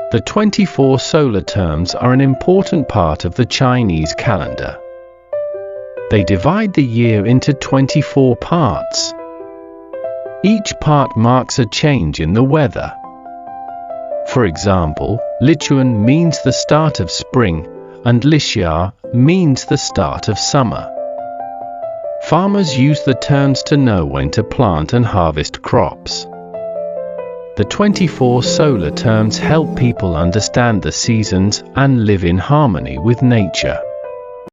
The 24 solar terms are an important part of the Chinese calendar. They divide the year into 24 parts. Each part marks a change in the weather. For example, Lichuan means the start of spring, and Lixia means the start of summer. Farmers use the terms to know when to plant and harvest crops. The 24 solar terms help people understand the seasons and live in harmony with nature.